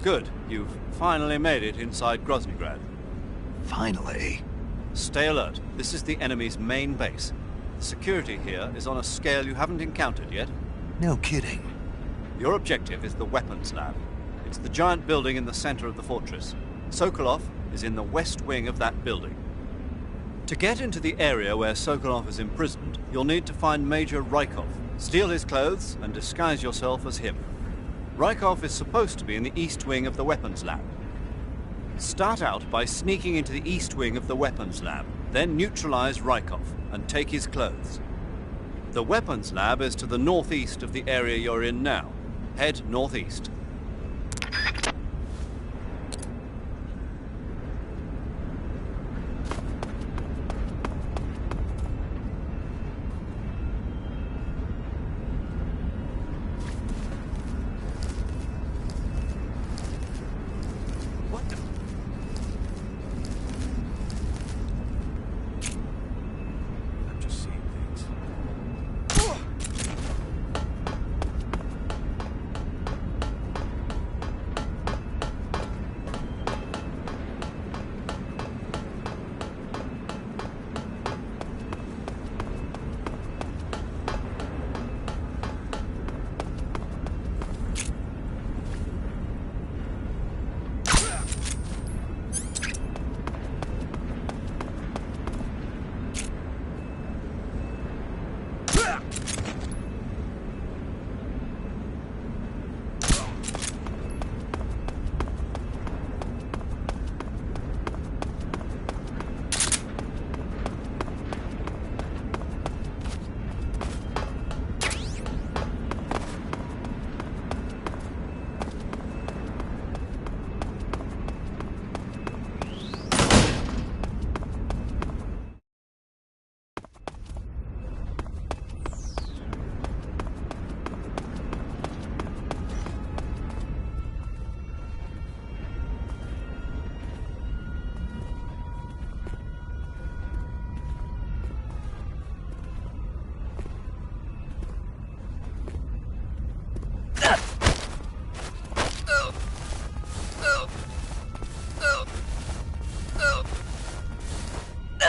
Good. You've finally made it inside Groznygrad. Finally. Stay alert. This is the enemy's main base. The security here is on a scale you haven't encountered yet. No kidding. Your objective is the weapons lab. It's the giant building in the center of the fortress. Sokolov is in the west wing of that building. To get into the area where Sokolov is imprisoned, you'll need to find Major Rykov, steal his clothes, and disguise yourself as him. Rykov is supposed to be in the east wing of the weapons lab. Start out by sneaking into the east wing of the weapons lab, then neutralize Rykov and take his clothes. The weapons lab is to the northeast of the area you're in now. Head northeast.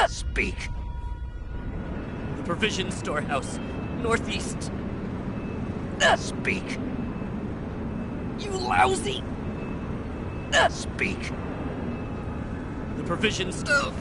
Speak. The provision storehouse, northeast. Speak. You lousy! Speak. The provision store.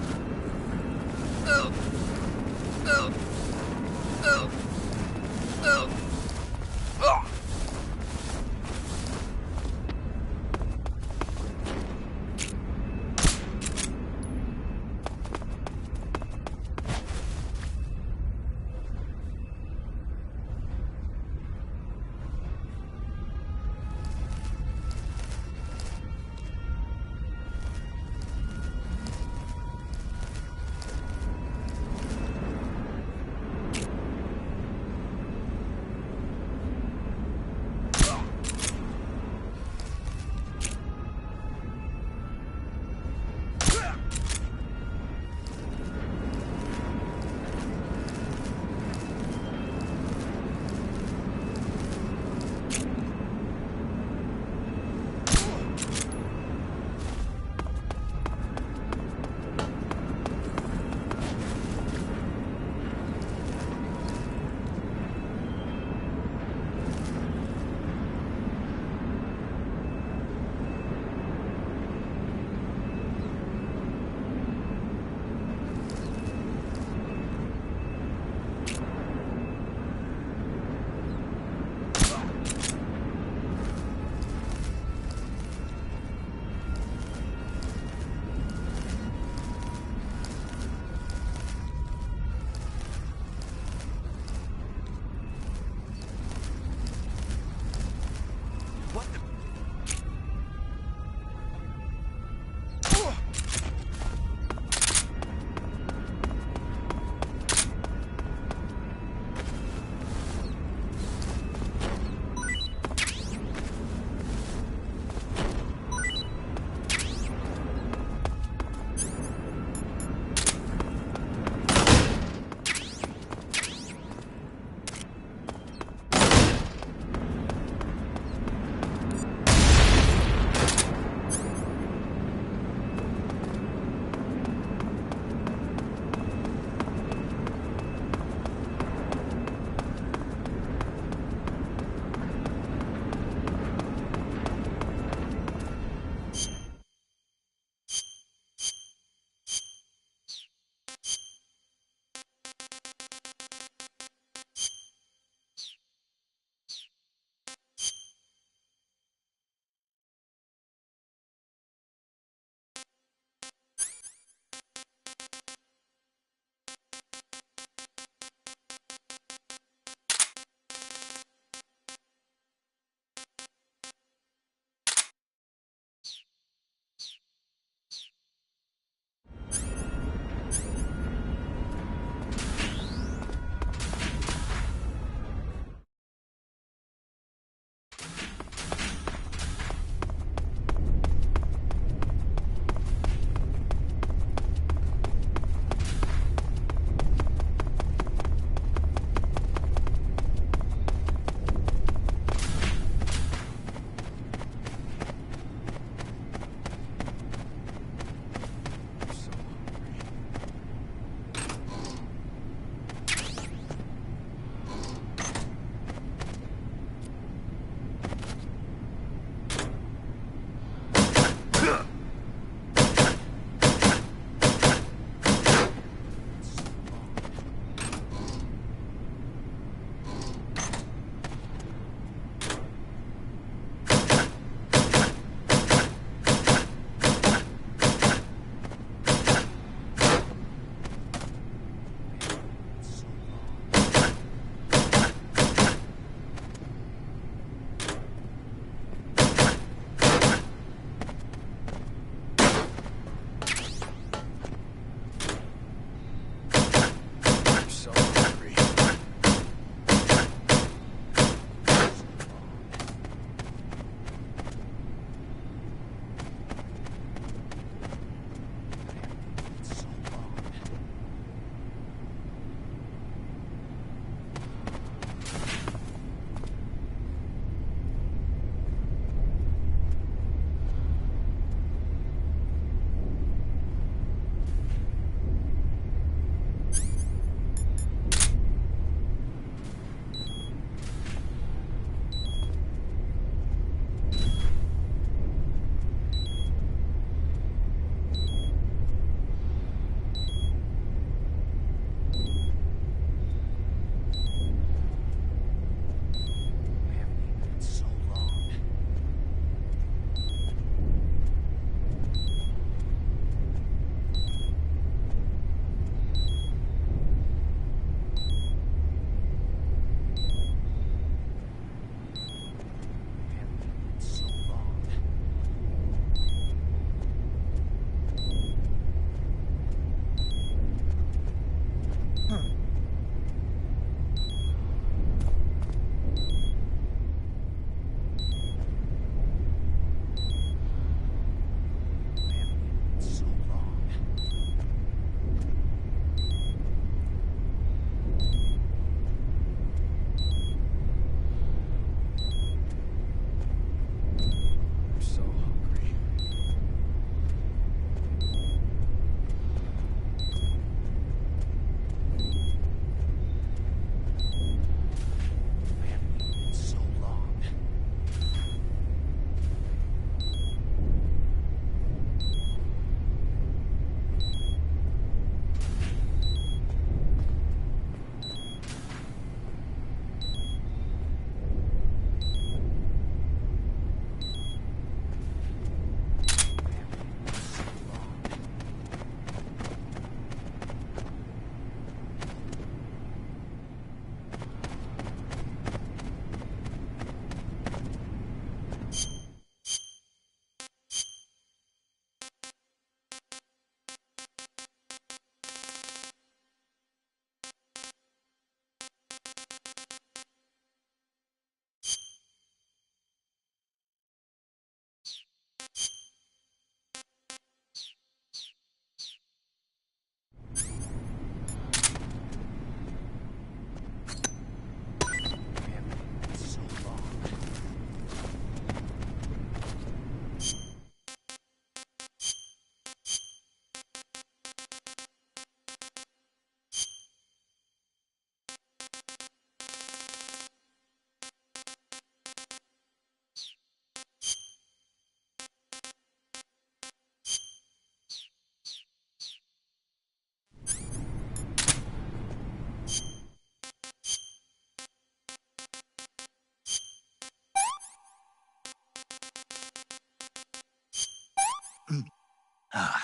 Ah,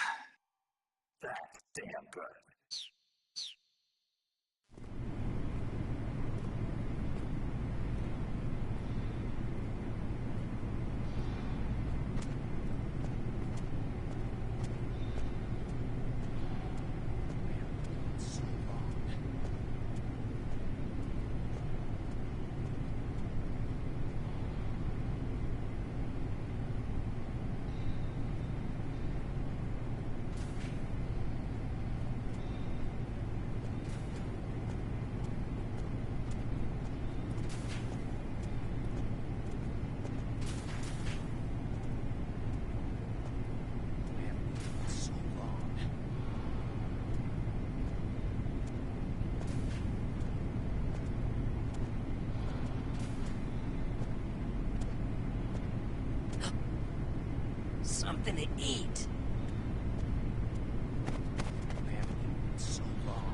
that damn good. Something to eat. We haven't eaten in so long.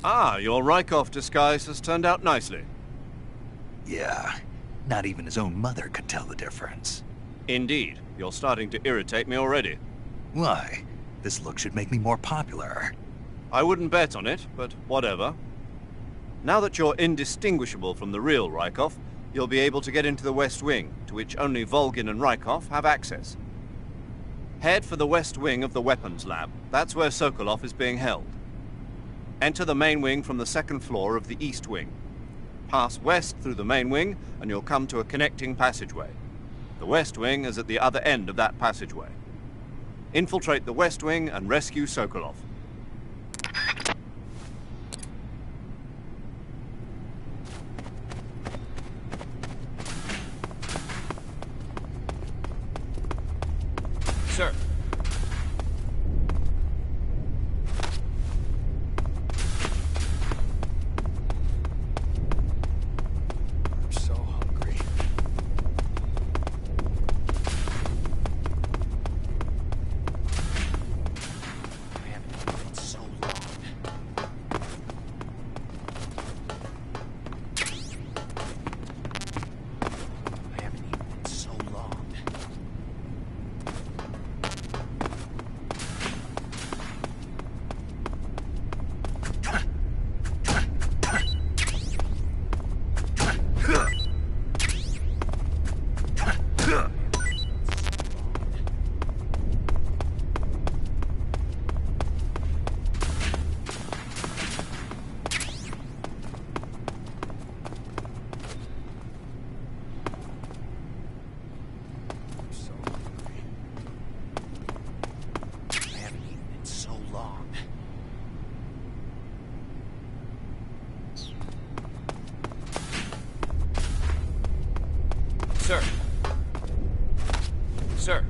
Ah, your Rykov disguise has turned out nicely. Yeah, not even his own mother could tell the difference. Indeed, you're starting to irritate me already. Why? This look should make me more popular. I wouldn't bet on it, but whatever. Now that you're indistinguishable from the real Rykov, you'll be able to get into the West Wing, to which only Volgin and Rykov have access. Head for the West Wing of the Weapons Lab. That's where Sokolov is being held. Enter the main wing from the second floor of the East Wing. Pass west through the main wing, and you'll come to a connecting passageway. The West Wing is at the other end of that passageway. Infiltrate the West Wing and rescue Sokolov. Sir. I'm so hungry. I haven't eaten in so long. I haven't eaten in so long. Sir. Sir.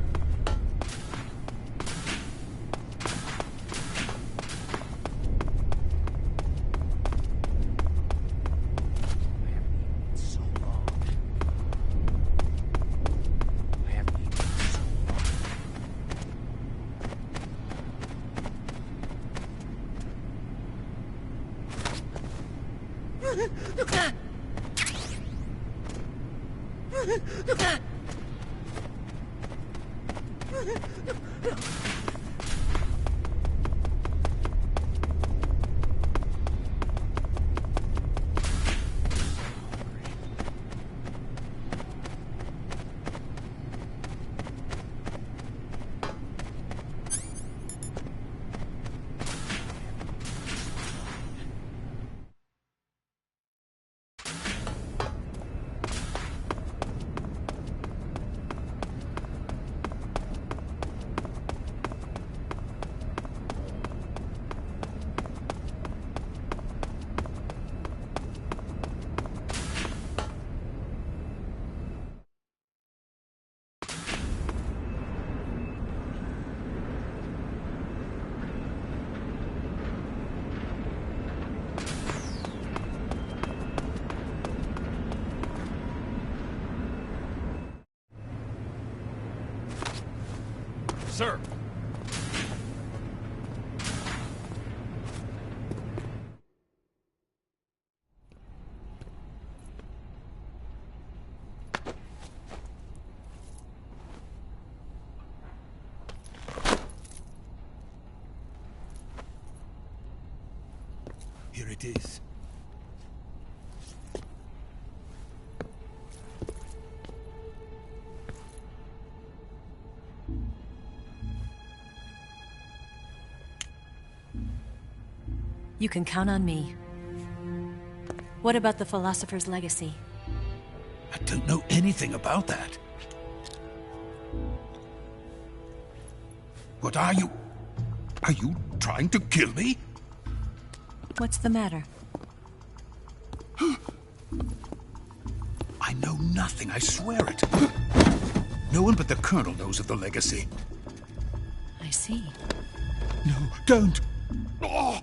Sir! Here it is. You can count on me. What about the philosopher's legacy? I don't know anything about that. What are you? Are you trying to kill me? What's the matter? I know nothing, I swear it. No one but the Colonel knows of the legacy. I see. No, don't! Oh.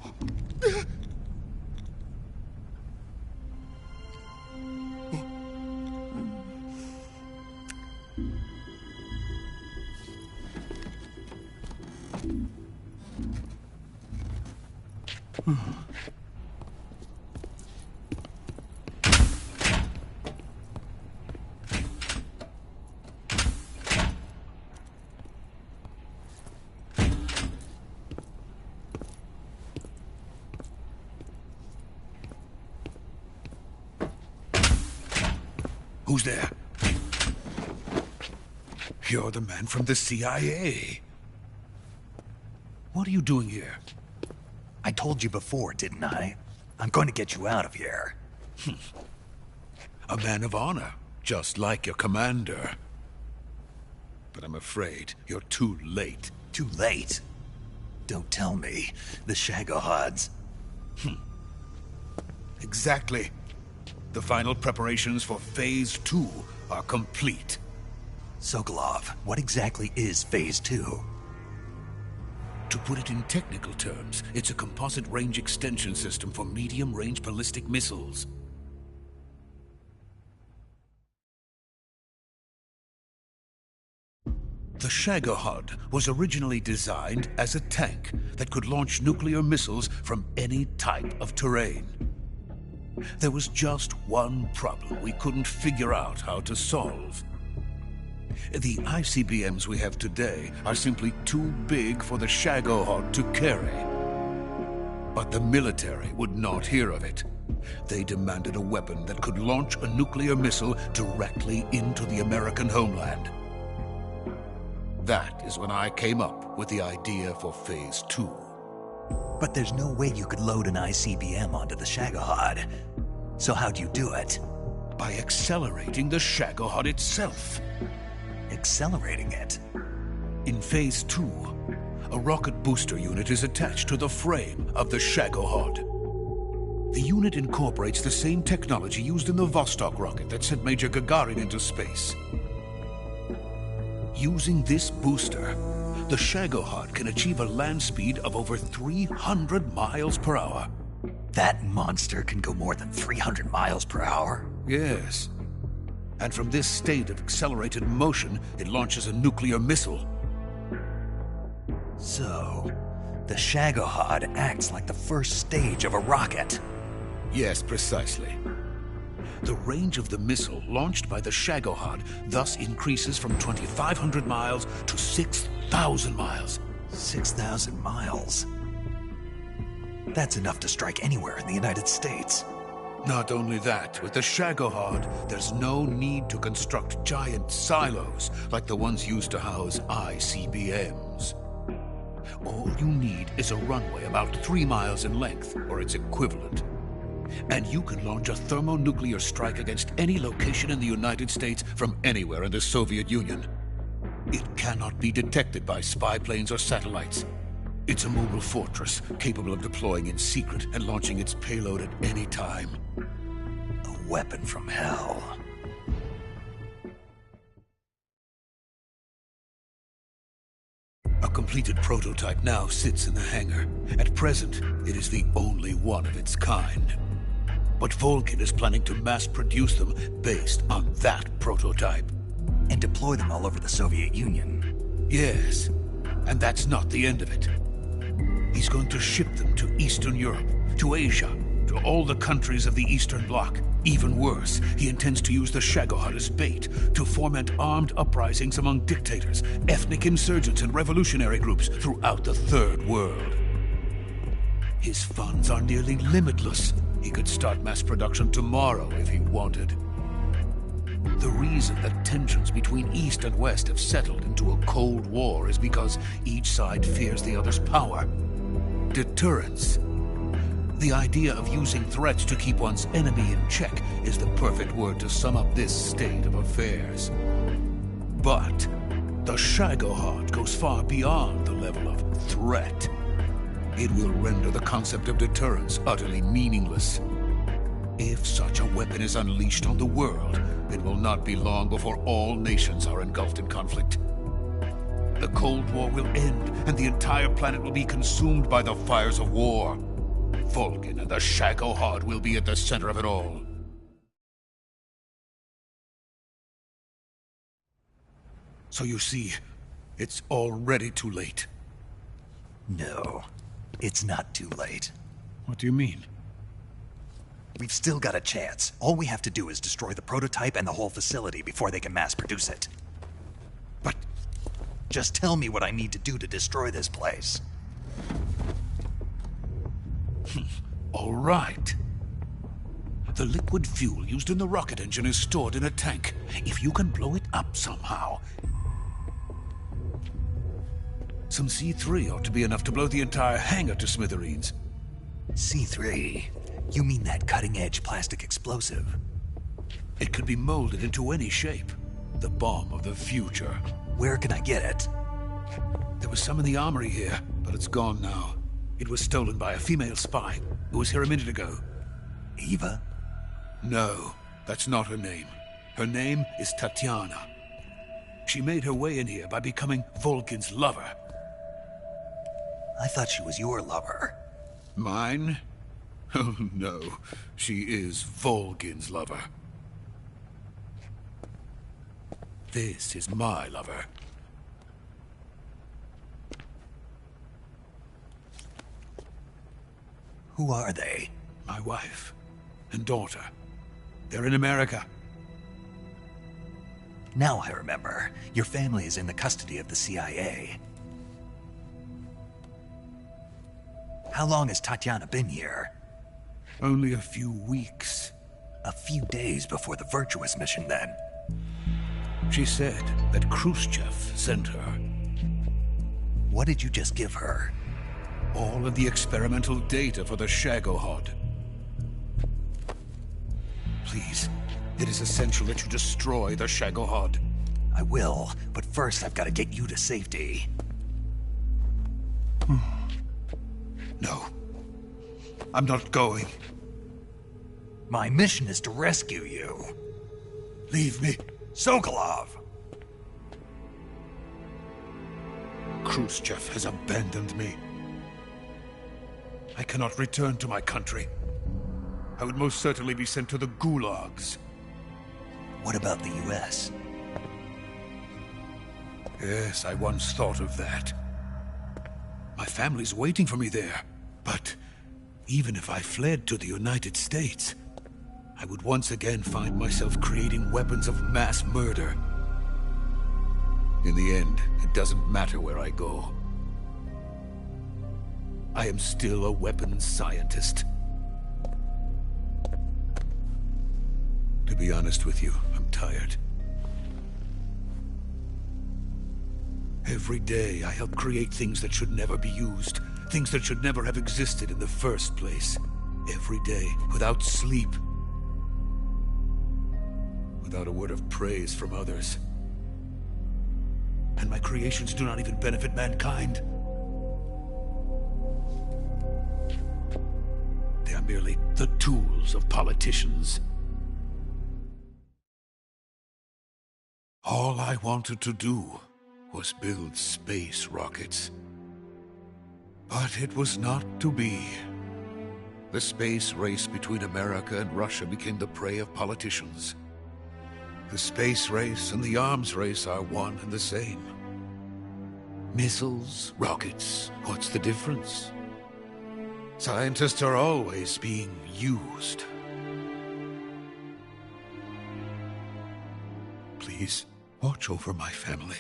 Who's there? You're the man from the CIA. What are you doing here? I told you before, didn't I? I'm going to get you out of here. A man of honor, just like your commander. But I'm afraid you're too late. Too late? Don't tell me. The Shagohods. Exactly. The final preparations for Phase 2 are complete. Sokolov, what exactly is Phase 2? To put it in technical terms, it's a composite range extension system for medium-range ballistic missiles. The Shagohod was originally designed as a tank that could launch nuclear missiles from any type of terrain. There was just one problem we couldn't figure out how to solve. The ICBMs we have today are simply too big for the Shagohod to carry. But the military would not hear of it. They demanded a weapon that could launch a nuclear missile directly into the American homeland. That is when I came up with the idea for Phase 2. But there's no way you could load an ICBM onto the Shagohod. So how'd you do it? By accelerating the Shagohod itself. Accelerating it? In Phase 2, a rocket booster unit is attached to the frame of the Shagohod. The unit incorporates the same technology used in the Vostok rocket that sent Major Gagarin into space. Using this booster, the Shagohod can achieve a land speed of over 300 miles per hour. That monster can go more than 300 miles per hour? Yes. And from this state of accelerated motion, it launches a nuclear missile. So, the Shagohod acts like the first stage of a rocket. Yes, precisely. The range of the missile launched by the Shagohod thus increases from 2,500 miles to 6,000 miles. 6,000 miles? That's enough to strike anywhere in the United States. Not only that, with the Shagohod, there's no need to construct giant silos like the ones used to house ICBMs. All you need is a runway about 3 miles in length, or its equivalent. And you can launch a thermonuclear strike against any location in the United States from anywhere in the Soviet Union. It cannot be detected by spy planes or satellites. It's a mobile fortress, capable of deploying in secret and launching its payload at any time. A weapon from hell. A completed prototype now sits in the hangar. At present, it is the only one of its kind. But Volkin is planning to mass-produce them based on that prototype. And deploy them all over the Soviet Union. Yes. And that's not the end of it. He's going to ship them to Eastern Europe, to Asia, to all the countries of the Eastern Bloc. Even worse, he intends to use the Shagohod as bait to foment armed uprisings among dictators, ethnic insurgents, and revolutionary groups throughout the Third World. His funds are nearly limitless. He could start mass production tomorrow if he wanted. The reason that tensions between East and West have settled into a Cold War is because each side fears the other's power. Deterrence. The idea of using threats to keep one's enemy in check is the perfect word to sum up this state of affairs. But the Shagohod goes far beyond the level of threat. It will render the concept of deterrence utterly meaningless. If such a weapon is unleashed on the world, it will not be long before all nations are engulfed in conflict. The Cold War will end, and the entire planet will be consumed by the fires of war. Vulcan and the Shagohod will be at the center of it all. So you see, it's already too late. No, it's not too late. What do you mean? We've still got a chance. All we have to do is destroy the prototype and the whole facility before they can mass produce it. But just tell me what I need to do to destroy this place. All right. The liquid fuel used in the rocket engine is stored in a tank. If you can blow it up somehow... Some C3 ought to be enough to blow the entire hangar to smithereens. C3? You mean that cutting-edge plastic explosive? It could be molded into any shape. The bomb of the future. Where can I get it? There was some in the armory here, but it's gone now. It was stolen by a female spy who was here a minute ago. Eva? No, that's not her name. Her name is Tatiana. She made her way in here by becoming Vulcan's lover. I thought she was your lover. Mine? Oh no, she is Vulcan's lover. This is my lover. Who are they? My wife and daughter. They're in America. Now I remember. Your family is in the custody of the CIA. How long has Tatiana been here? Only a few weeks. A few days before the Virtuous mission, then. She said that Khrushchev sent her. What did you just give her? All of the experimental data for the Shagohod. Please, it is essential that you destroy the Shagohod. I will, but first I've got to get you to safety. No. I'm not going. My mission is to rescue you. Leave me. Sokolov! Khrushchev has abandoned me. I cannot return to my country. I would most certainly be sent to the gulags. What about the US? Yes, I once thought of that. My family's waiting for me there. But even if I fled to the United States, I would once again find myself creating weapons of mass murder. In the end, it doesn't matter where I go. I am still a weapons scientist. To be honest with you, I'm tired. Every day, I help create things that should never be used. Things that should never have existed in the first place. Every day, without sleep. Without a word of praise from others. And my creations do not even benefit mankind. They are merely the tools of politicians. All I wanted to do was build space rockets. But it was not to be. The space race between America and Russia became the prey of politicians. The space race and the arms race are one and the same. Missiles, rockets, what's the difference? Scientists are always being used. Please, watch over my family.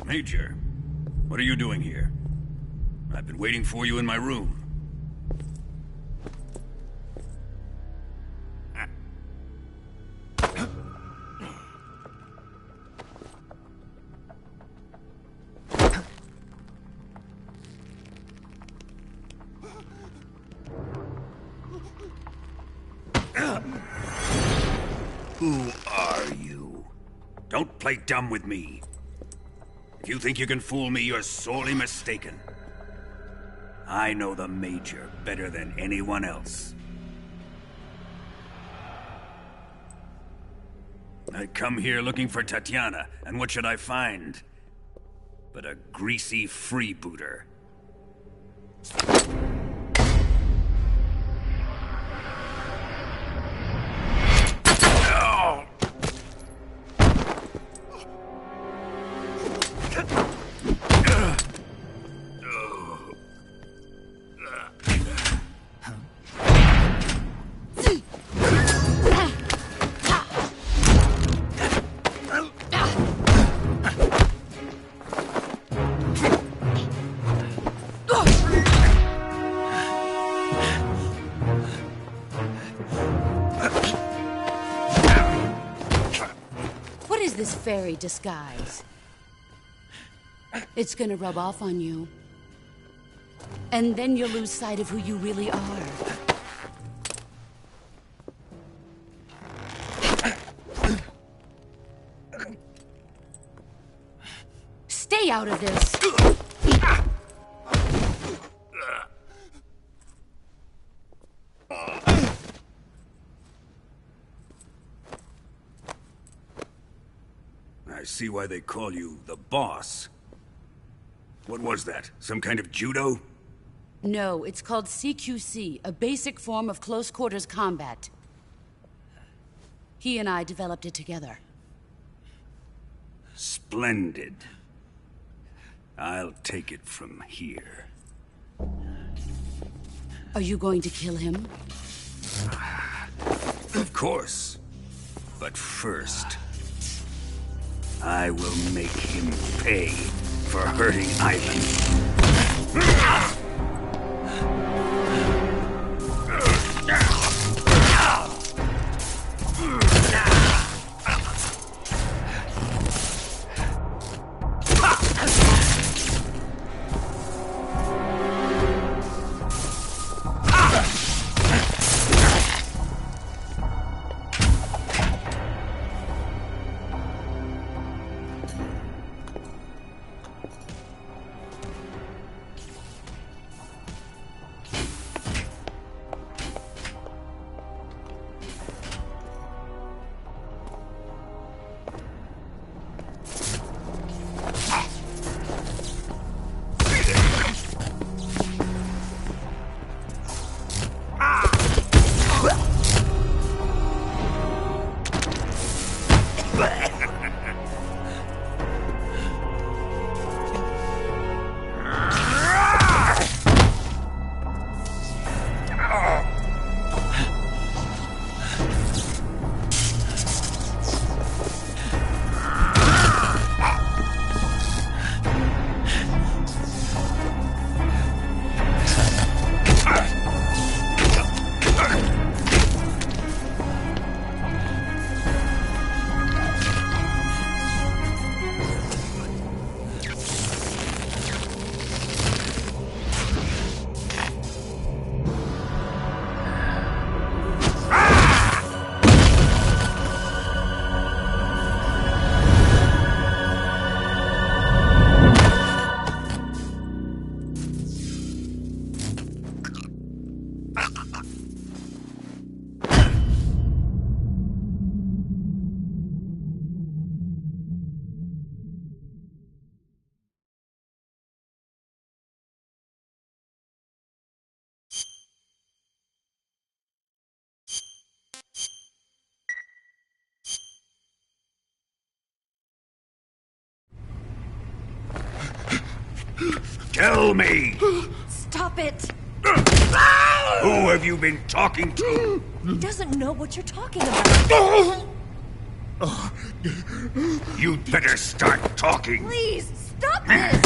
Major, what are you doing here? I've been waiting for you in my room. Who are you? Don't play dumb with me. If you think you can fool me, you're sorely mistaken. I know the Major better than anyone else. I come here looking for Tatiana, and what should I find? But a greasy freebooter. This fairy disguise. It's gonna rub off on you. And then you'll lose sight of who you really are. Stay out of this! I see why they call you the boss. What was that? Some kind of judo? No, it's called CQC, a basic form of close quarters combat. He and I developed it together. Splendid. I'll take it from here. Are you going to kill him? Of course. But first, I will make him pay for hurting Ivan. Tell me! Stop it! Who have you been talking to? He doesn't know what you're talking about. You'd better start talking. Please, stop this!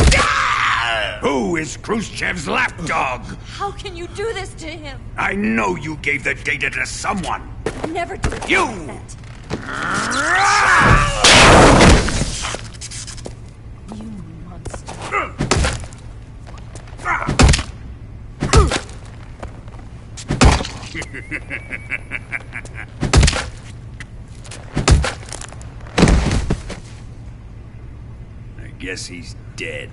Who is Khrushchev's lapdog? How can you do this to him? I know you gave the data to someone. Never do You! that. You monster. I guess he's dead.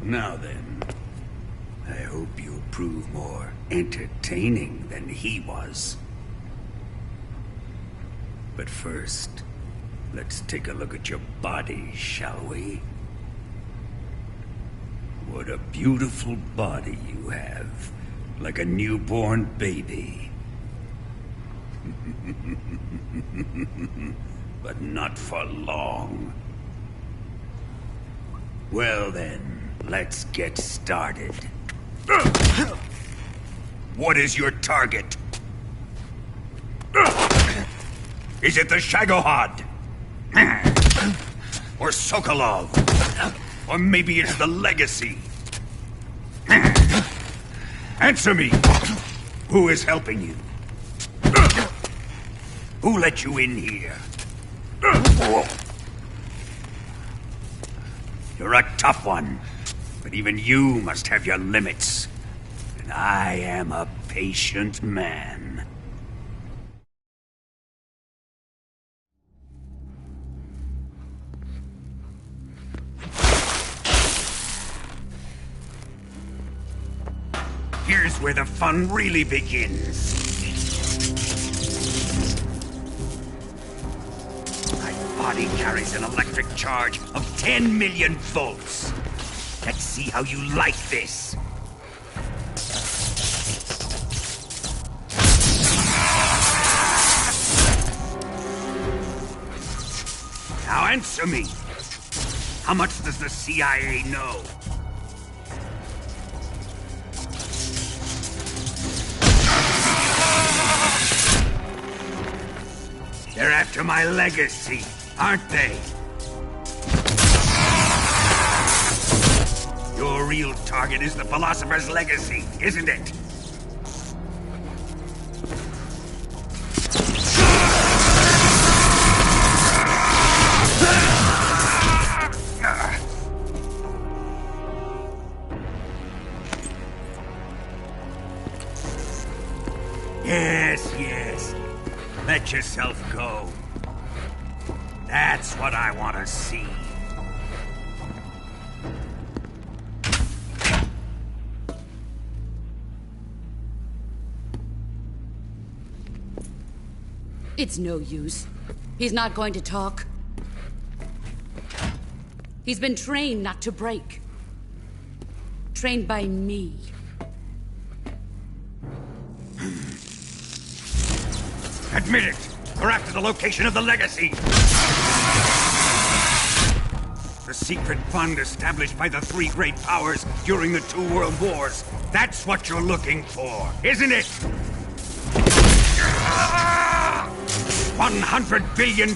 Now then, I hope you'll prove more entertaining than he was. But first, let's take a look at your body, shall we? What a beautiful body you have, like a newborn baby. But not for long. Well then, let's get started. What is your target? Is it the Shagohod? Or Sokolov? Or maybe it's the Legacy? Answer me! Who is helping you? Who let you in here? You're a tough one, but even you must have your limits. And I am a patient man. Here's where the fun really begins. My body carries an electric charge of 10 million volts. Let's see how you like this. Now answer me. How much does the CIA know? They're after my legacy, aren't they? Your real target is the Philosopher's Legacy, isn't it? Yes, yes. Let yourself go. That's what I want to see. It's no use. He's not going to talk. He's been trained not to break. Trained by me. Admit it! We're after the location of the Legacy! The secret fund established by the three great powers during the 2 world wars. That's what you're looking for, isn't it? $100 billion,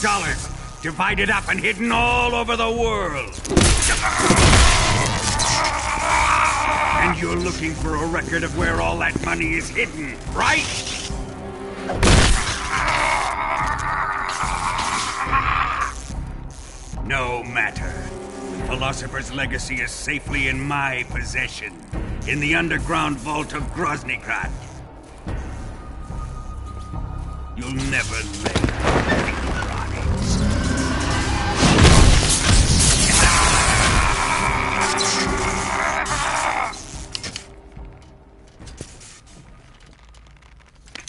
divided up and hidden all over the world. And you're looking for a record of where all that money is hidden, right? No matter. The Philosopher's Legacy is safely in my possession, in the underground vault of Groznygrad. You'll never lay finger on it.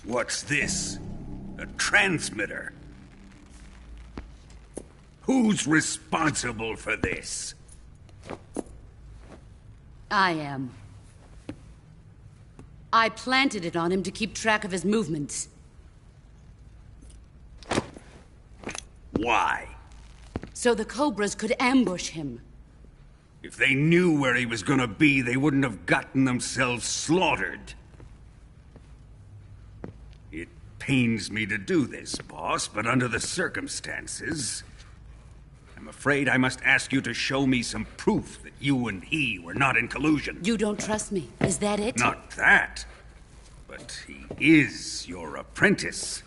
What's this? A transmitter? Who's responsible for this? I am. I planted it on him to keep track of his movements. Why? So the Cobras could ambush him. If they knew where he was gonna be, they wouldn't have gotten themselves slaughtered. It pains me to do this, boss, but under the circumstances, I'm afraid I must ask you to show me some proof that you and he were not in collusion. You don't trust me, is that it? Not that, but he is your apprentice.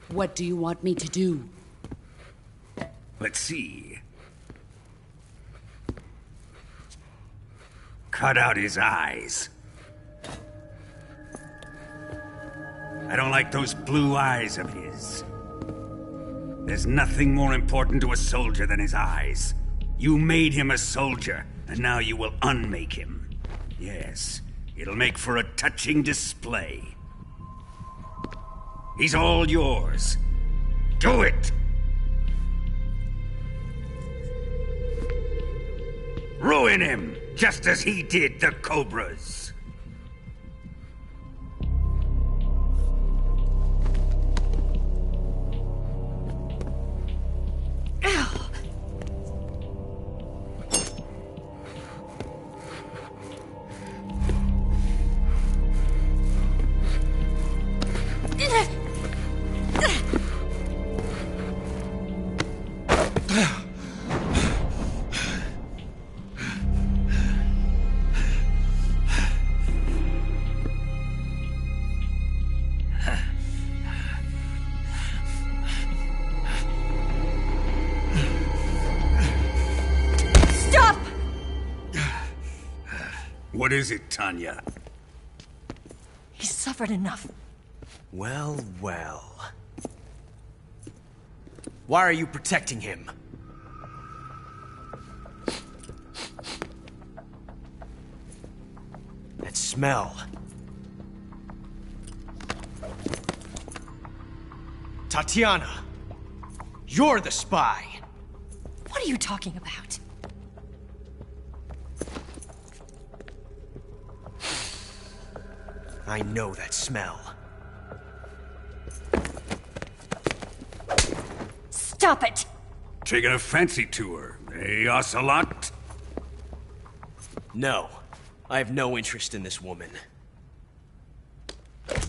What do you want me to do? Let's see. Cut out his eyes. I don't like those blue eyes of his. There's nothing more important to a soldier than his eyes. You made him a soldier, and now you will unmake him. Yes, it'll make for a touching display. He's all yours. Do it! Ruin him, just as he did the Cobras. What is it, Tanya? He's suffered enough. Well, well. Why are you protecting him? That smell. Tatiana! You're the spy! What are you talking about? I know that smell. Stop it! Taking a fancy tour, eh, Ocelot? No. I have no interest in this woman.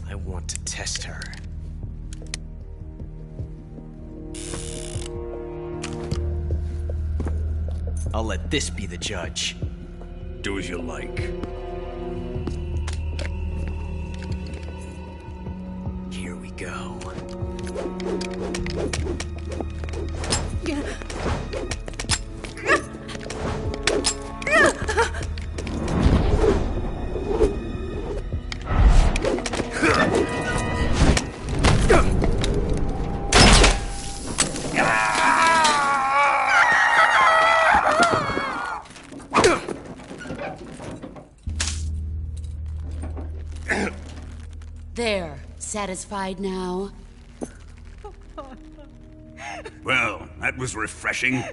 I want to test her. I'll let this be the judge. Do as you like. Here we go. There. Satisfied now? Well, that was refreshing.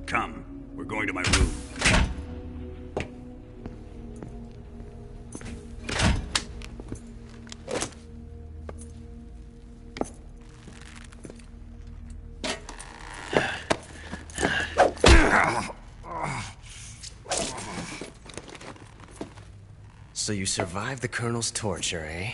Come, we're going to my room. So you survived the Colonel's torture, eh?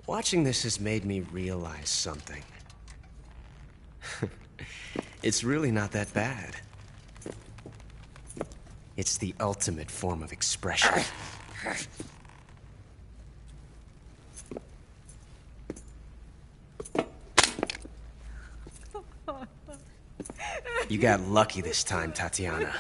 Watching this has made me realize something. It's really not that bad. It's the ultimate form of expression. You got lucky this time, Tatiana.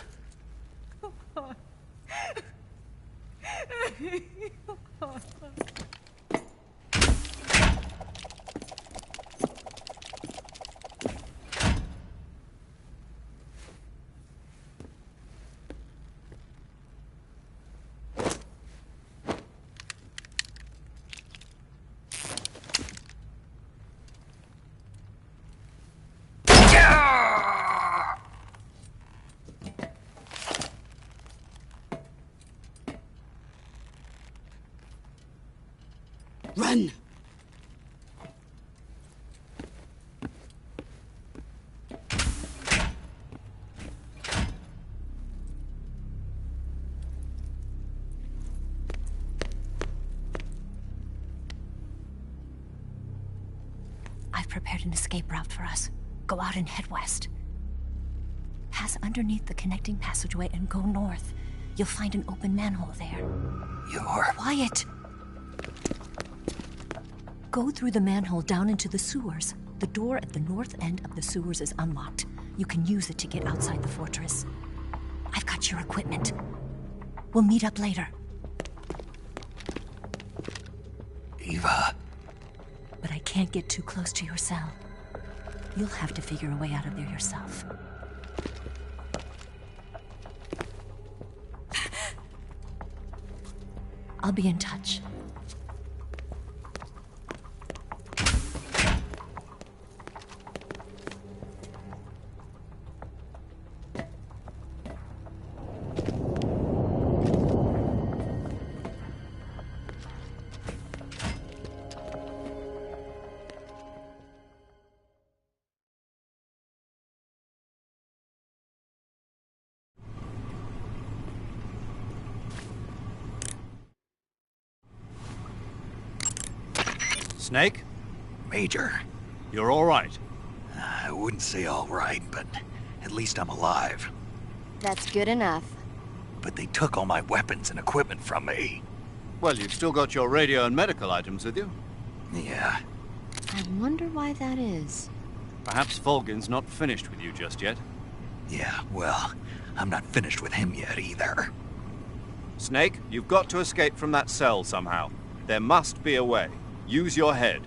Run! I've prepared an escape route for us. Go out and head west. Pass underneath the connecting passageway and go north. You'll find an open manhole there. You're... Quiet! Go through the manhole down into the sewers. The door at the north end of the sewers is unlocked. You can use it to get outside the fortress. I've got your equipment. We'll meet up later. Eva... But I can't get too close to your cell. You'll have to figure a way out of there yourself. I'll be in touch. Snake? Major, You're all right. I wouldn't say all right, but at least I'm alive. That's good enough. But they took all my weapons and equipment from me. Well, you've still got your radio and medical items with you. Yeah. I wonder why that is. Perhaps Volgin's not finished with you just yet. Yeah, well, I'm not finished with him yet either. Snake, you've got to escape from that cell somehow. There must be a way. Use your head.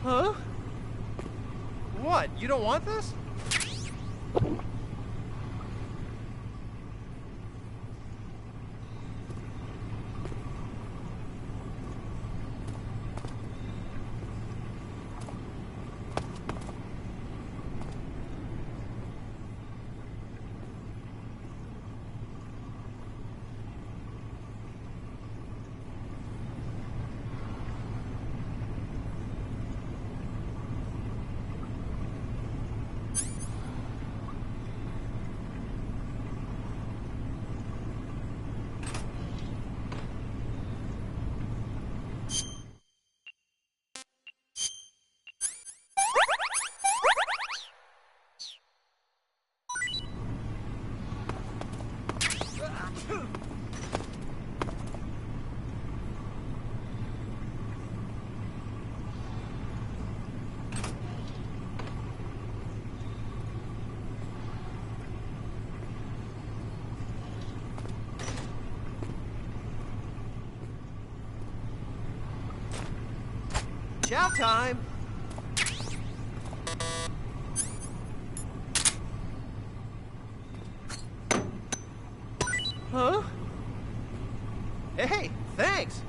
Huh? What? You don't want this? Chow time! Huh? Hey, thanks!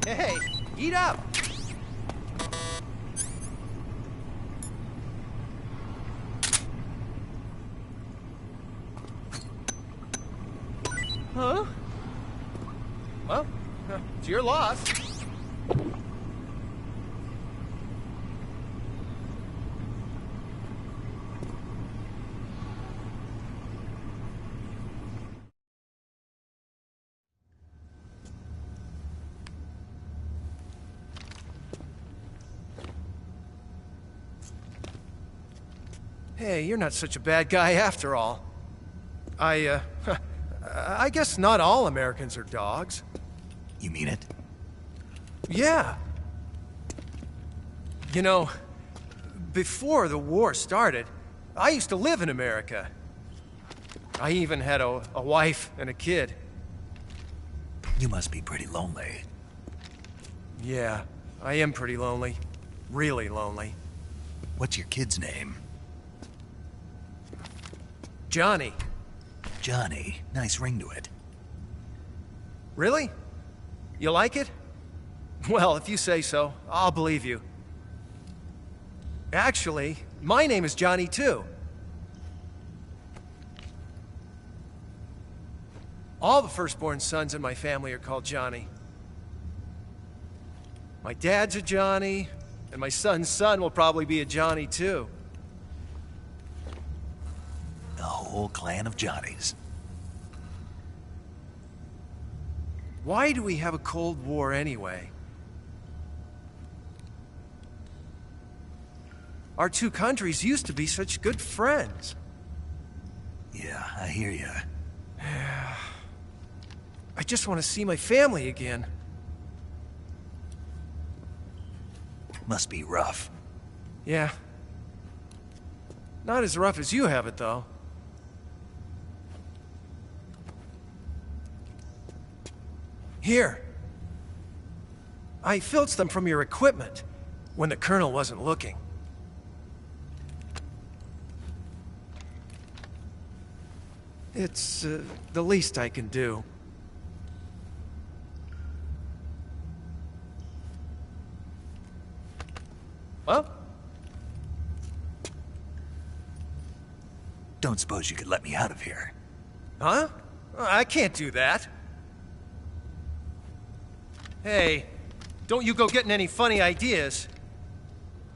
Hey, eat up! Huh? Well, it's your loss. Hey, you're not such a bad guy after all. I guess not all Americans are dogs. You mean it? Yeah. You know, before the war started, I used to live in America. I even had a wife and a kid. You must be pretty lonely. Yeah, I am pretty lonely. Really lonely. What's your kid's name? Johnny. Johnny. Nice ring to it. Really? You like it? Well, if you say so, I'll believe you. Actually, my name is Johnny too. All the firstborn sons in my family are called Johnny. My dad's a Johnny, and my son's son will probably be a Johnny too. The whole clan of Johnnies. Why do we have a Cold War anyway? Our two countries used to be such good friends. Yeah, I hear you. I just want to see my family again. Must be rough. Yeah. Not as rough as you have it, though. Here. I filched them from your equipment when the Colonel wasn't looking. It's the least I can do. Well? Don't suppose you could let me out of here? Huh? I can't do that. Hey, don't you go getting any funny ideas.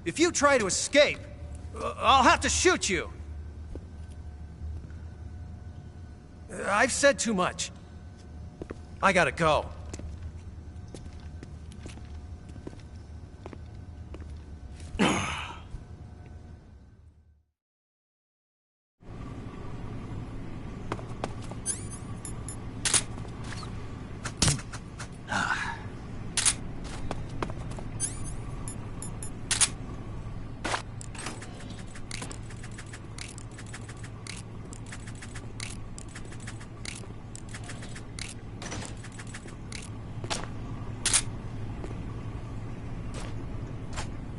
If you try to escape, I'll have to shoot you. I've said too much. I gotta go.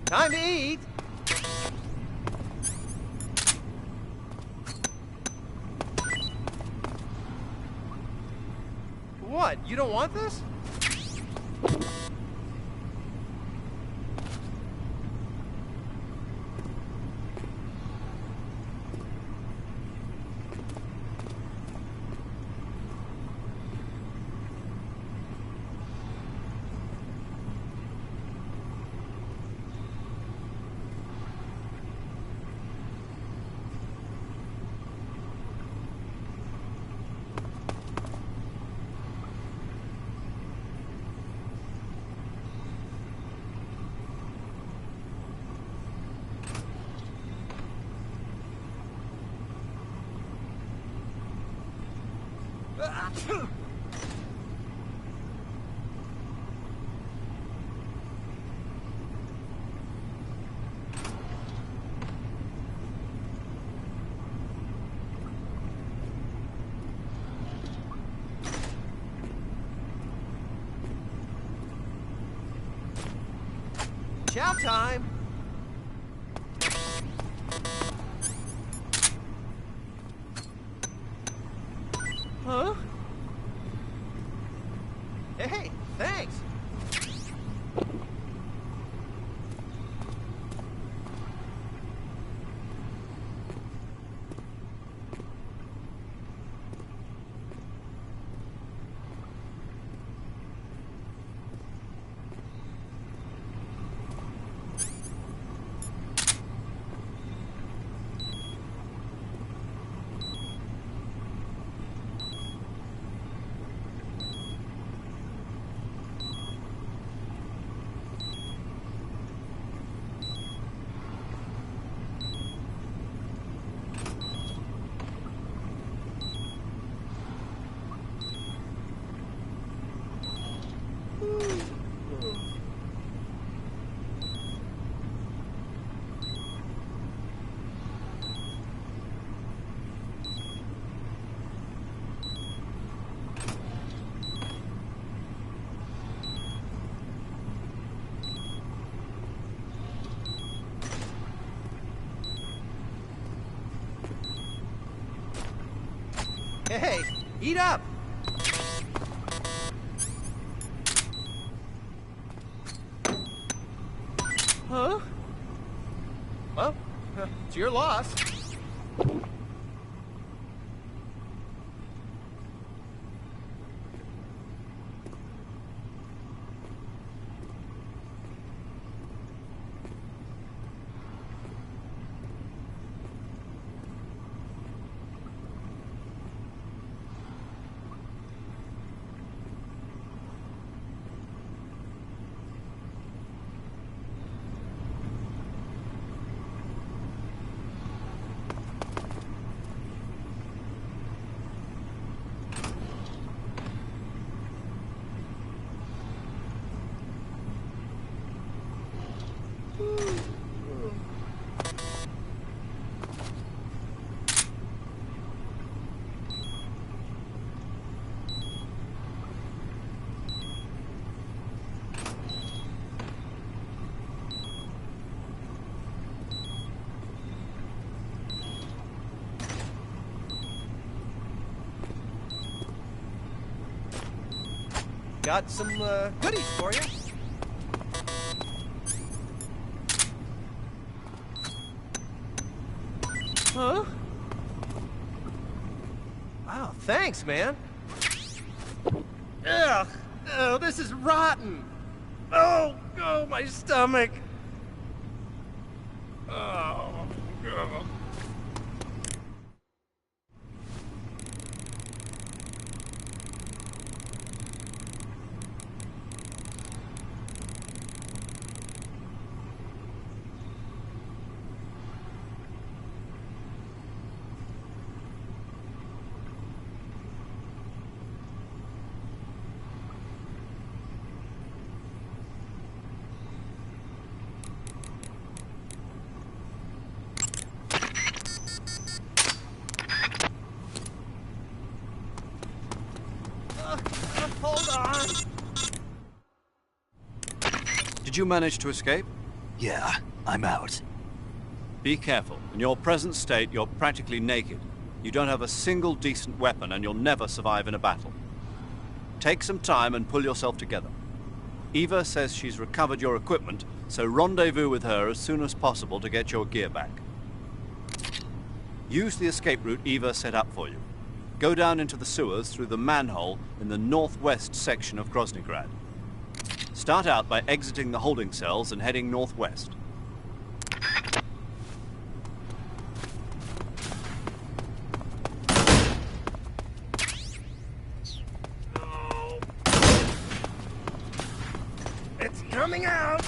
Time to eat! What? You don't want this? Chow time! Huh? Hey, thanks! Hey, eat up! Huh? Well, it's your loss. Got some goodies for you. Huh? Oh, thanks, man. Ugh! Oh, this is rotten. Oh, my stomach. Oh, ugh. Hold on. Did you manage to escape? Yeah, I'm out. Be careful. In your present state, you're practically naked. You don't have a single decent weapon, and you'll never survive in a battle. Take some time and pull yourself together. Eva says she's recovered your equipment, so rendezvous with her as soon as possible to get your gear back. Use the escape route Eva set up for you. Go down into the sewers through the manhole in the northwest section of Groznygrad. Start out by exiting the holding cells and heading northwest. It's coming out.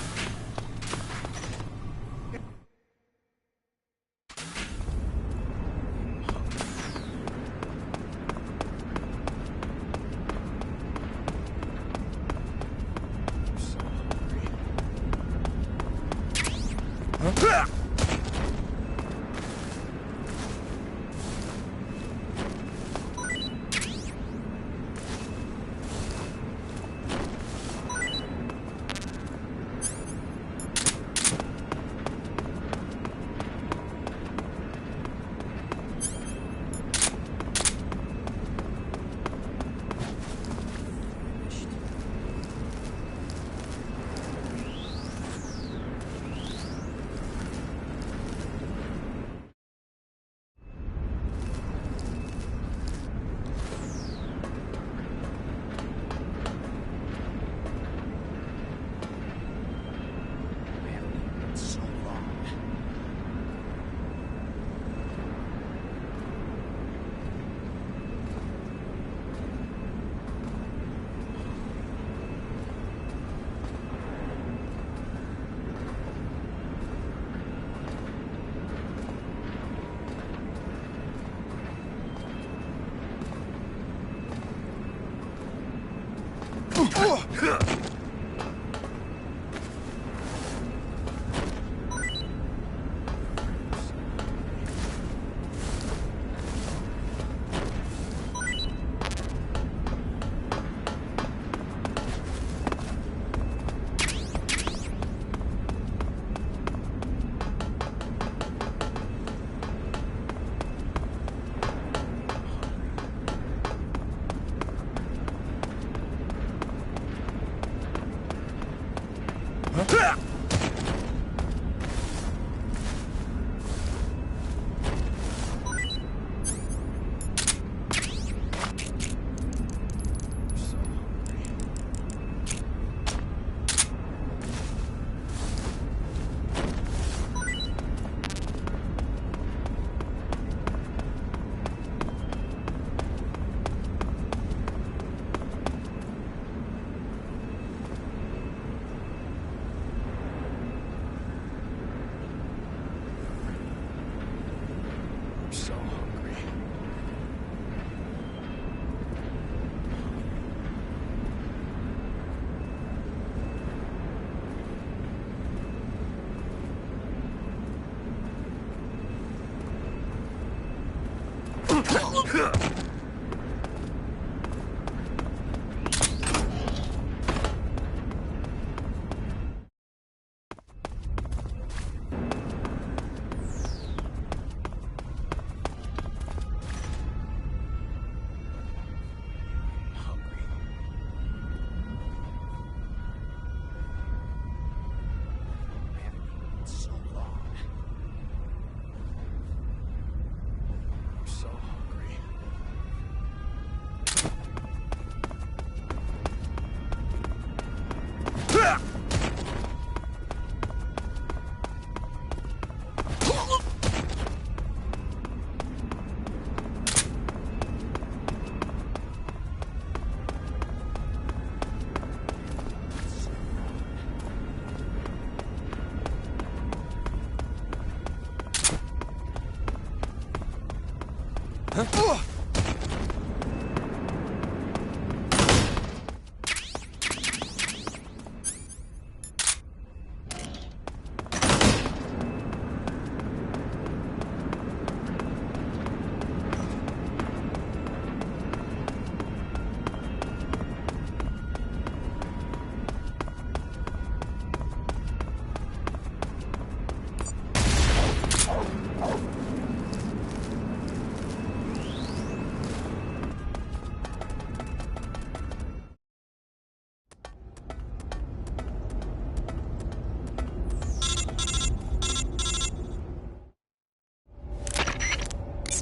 So hungry.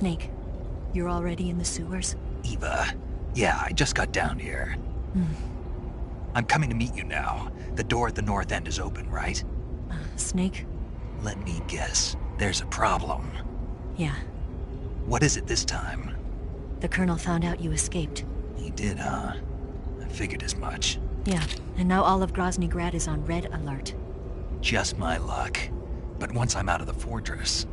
Snake, you're already in the sewers? Eva, yeah, I just got down here. I'm coming to meet you now. The door at the north end is open, right? Snake? Let me guess. There's a problem. Yeah. What is it this time? The Colonel found out you escaped. He did, huh? I figured as much. Yeah, and now all of Grozny Grad is on red alert. Just my luck. But once I'm out of the fortress...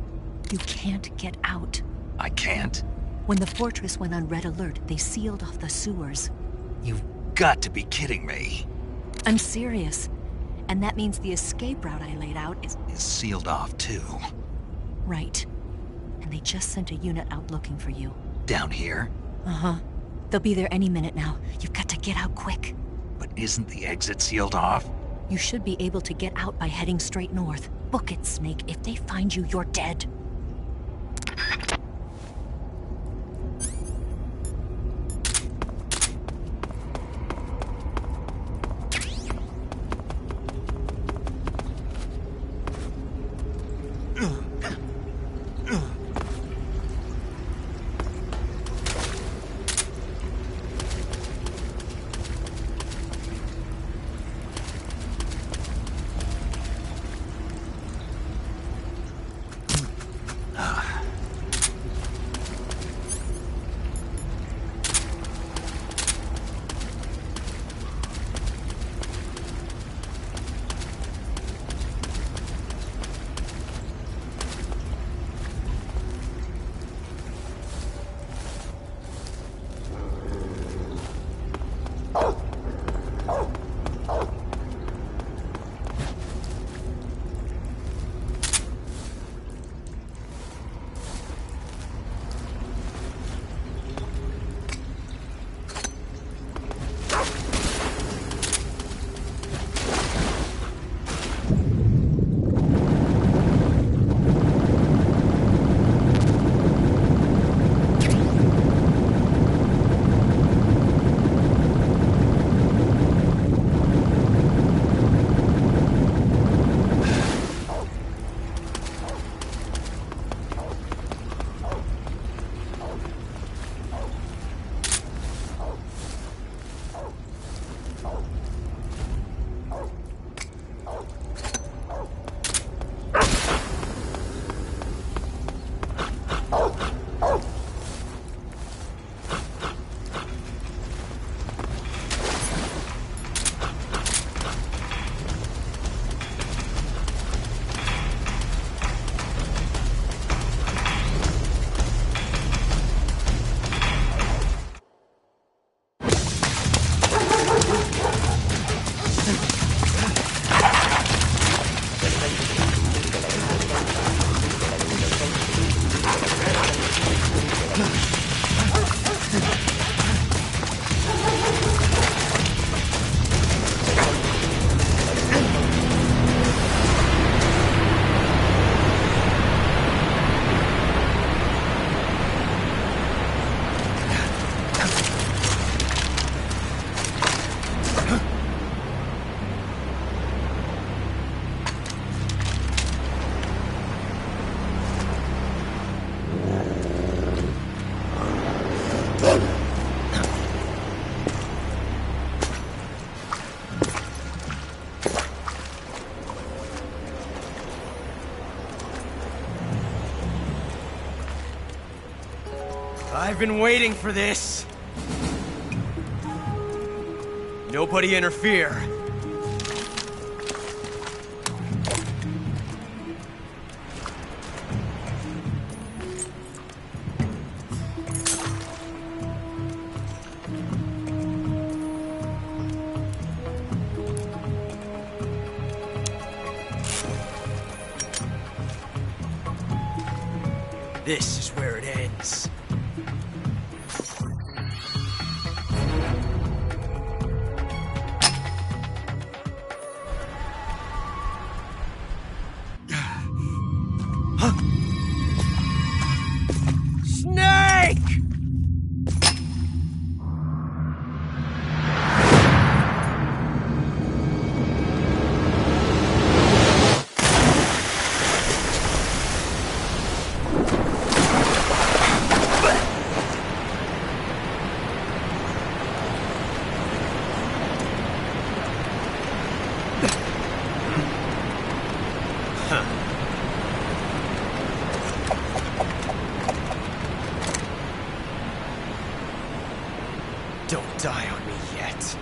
You can't get out. I can't? When the fortress went on red alert, they sealed off the sewers. You've got to be kidding me. I'm serious. And that means the escape route I laid out is sealed off, too. Right. And they just sent a unit out looking for you. Down here? Uh-huh. They'll be there any minute now. You've got to get out quick. But isn't the exit sealed off? You should be able to get out by heading straight north. Book it, Snake. If they find you, you're dead. I've been waiting for this. Nobody interfere. This is where it ends. Snake! Don't die on me yet.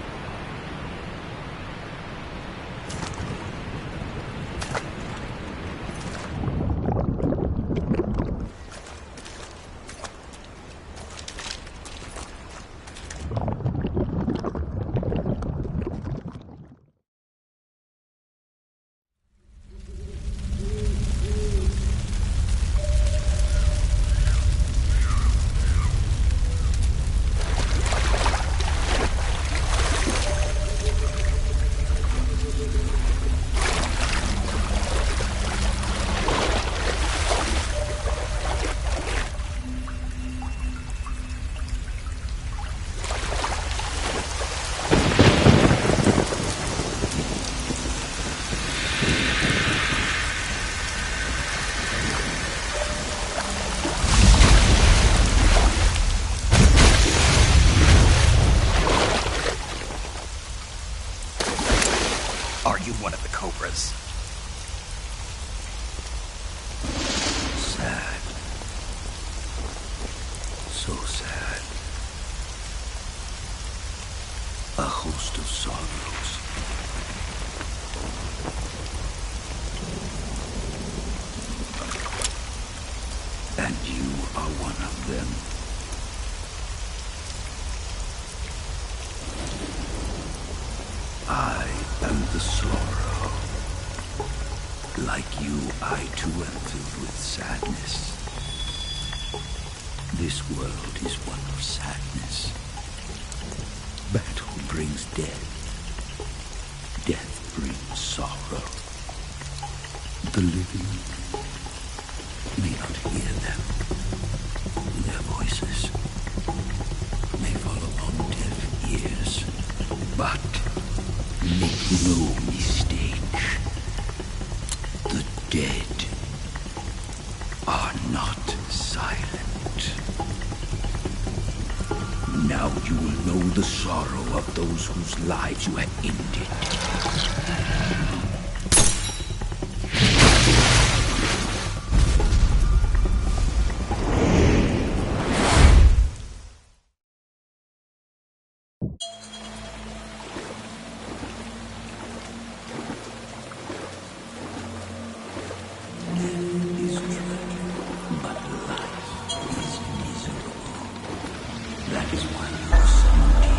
Are you one of the Cobras? Sad. So sad. A host of sorrows. And you are one of them. I am the sorrow. Like you, I too am filled with sadness. This world is one of sadness. Battle brings death. Death brings sorrow. The living may not hear them. Their voices may fall upon deaf ears. But make no mistake, the dead are not silent. Now you will know the sorrow of those whose lives you have ended. That is why you are summoned here.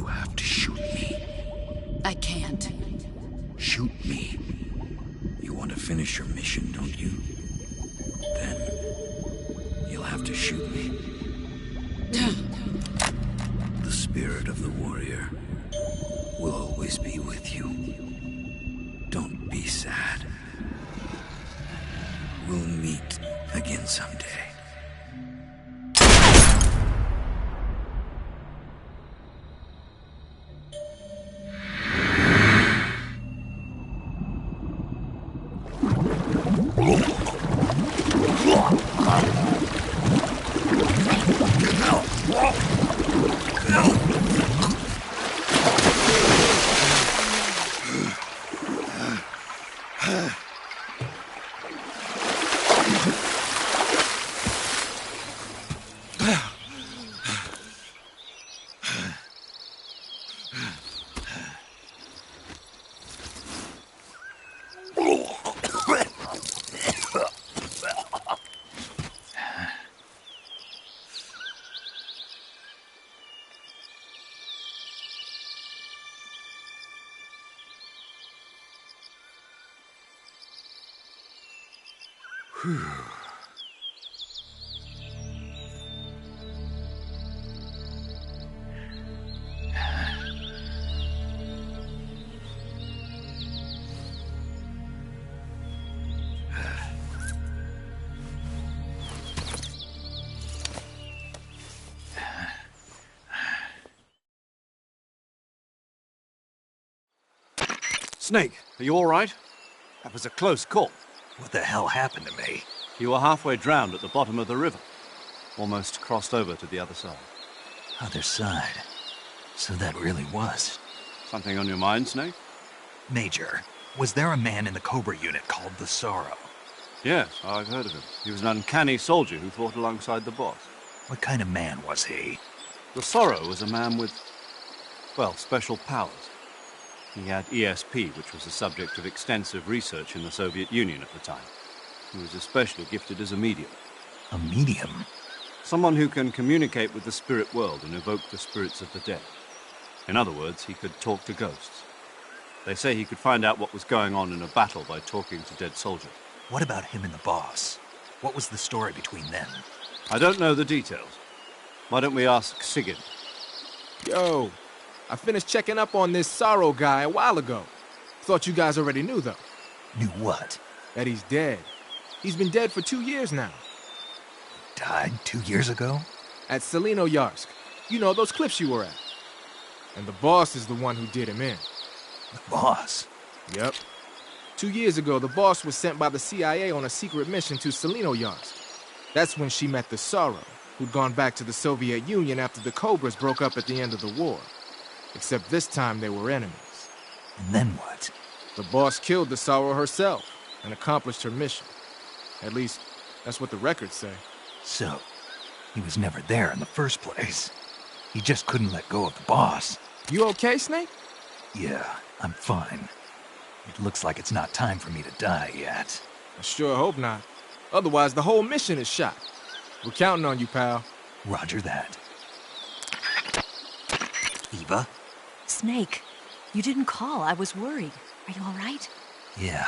have to shoot me. I can't. Shoot me. You want to finish your mission, don't you? Then you'll have to shoot me. The spirit of the warrior will always be with you. Don't be sad. We'll meet again someday. Snake, are you all right? That was a close call. What the hell happened to me? You were halfway drowned at the bottom of the river. Almost crossed over to the other side. Other side? So that really was. Something on your mind, Snake? Major, was there a man in the Cobra unit called the Sorrow? Yes, I've heard of him. He was an uncanny soldier who fought alongside the boss. What kind of man was he? The Sorrow was a man with, well, special powers. He had ESP, which was the subject of extensive research in the Soviet Union at the time. He was especially gifted as a medium. A medium? Someone who can communicate with the spirit world and evoke the spirits of the dead. In other words, he could talk to ghosts. They say he could find out what was going on in a battle by talking to dead soldiers. What about him and the boss? What was the story between them? I don't know the details. Why don't we ask Sigurd? Yo, I finished checking up on this Sorrow guy a while ago. Thought you guys already knew, though. Knew what? That he's dead. He's been dead for 2 years now. Died 2 years ago? At Selino Yarsk. You know, those cliffs you were at. And the boss is the one who did him in. The boss? Yep. 2 years ago, the boss was sent by the CIA on a secret mission to Selino Yarsk. That's when she met the Sorrow, who'd gone back to the Soviet Union after the Cobras broke up at the end of the war. Except this time they were enemies. And then what? The boss killed the Sorrow herself and accomplished her mission. At least, that's what the records say. So, he was never there in the first place. He just couldn't let go of the boss. You okay, Snake? Yeah, I'm fine. It looks like it's not time for me to die yet. I sure hope not. Otherwise, the whole mission is shot. We're counting on you, pal. Roger that. Eva? Snake, you didn't call. I was worried. Are you all right? Yeah,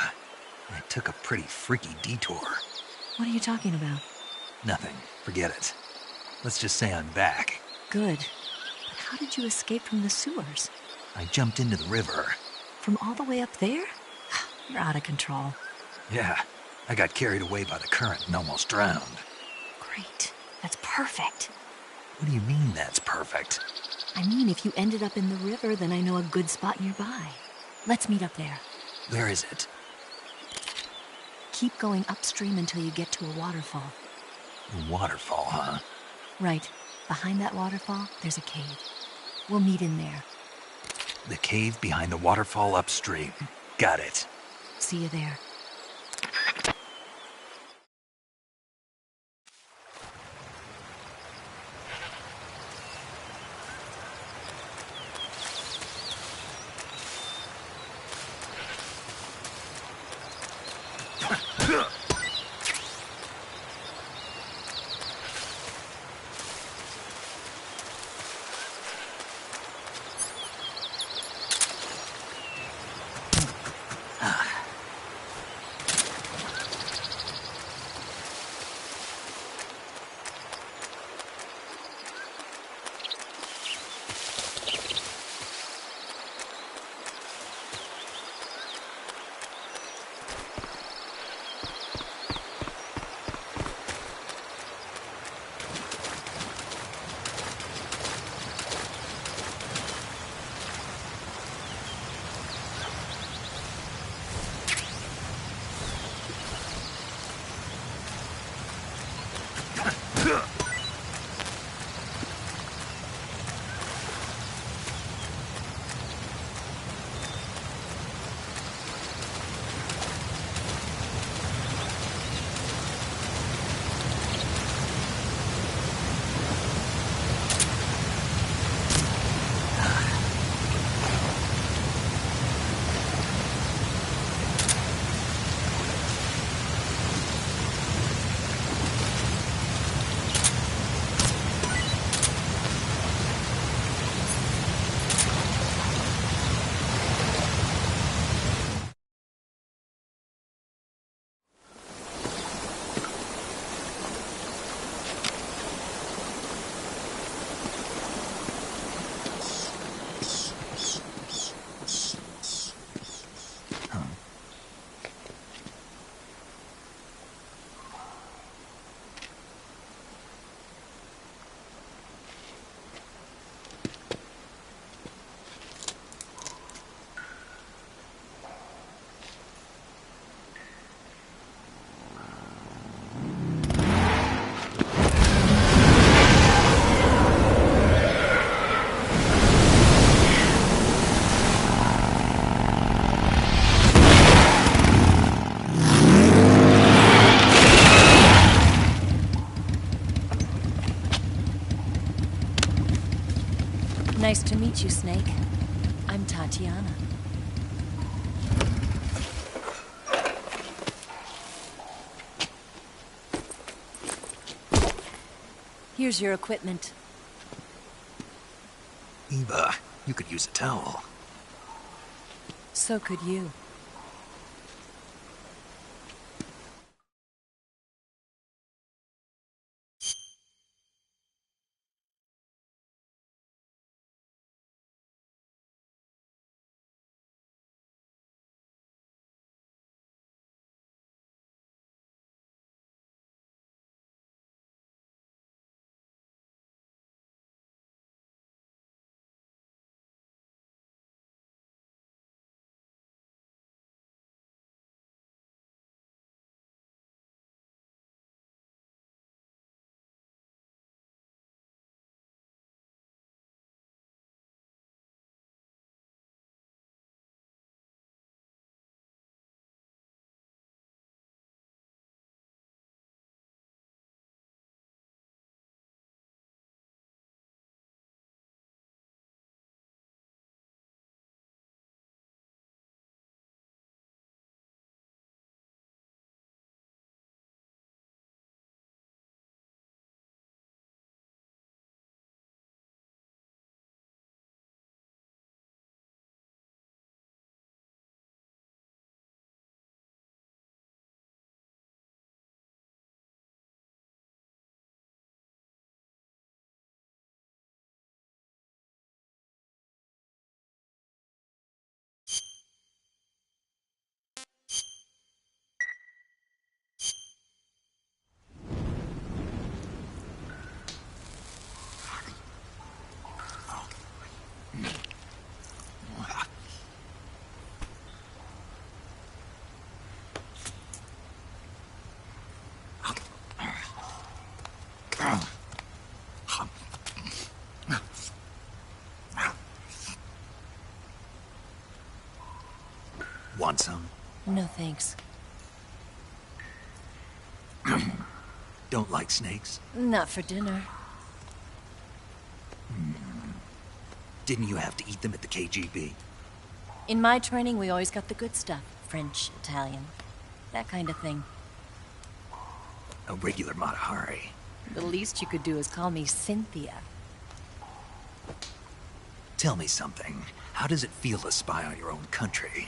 I took a pretty freaky detour. What are you talking about? Nothing. Forget it. Let's just say I'm back. Good. But how did you escape from the sewers? I jumped into the river. From all the way up there? You're out of control. Yeah, I got carried away by the current and almost drowned. Great. That's perfect. What do you mean that's perfect? I mean, if you ended up in the river, then I know a good spot nearby. Let's meet up there. Where is it? Keep going upstream until you get to a waterfall. A waterfall, huh? Right. Behind that waterfall, there's a cave. We'll meet in there. The cave behind the waterfall upstream. Got it. See you there. meet you, Snake. I'm Tatiana. Here's your equipment. Eva, you could use a towel. So could you. Want some? No thanks. Don't like snakes? Not for dinner. Didn't you have to eat them at the KGB? In my training, we always got the good stuff. French, Italian, that kind of thing. A regular Matahari. The least you could do is call me Cynthia. Tell me something. How does it feel to spy on your own country?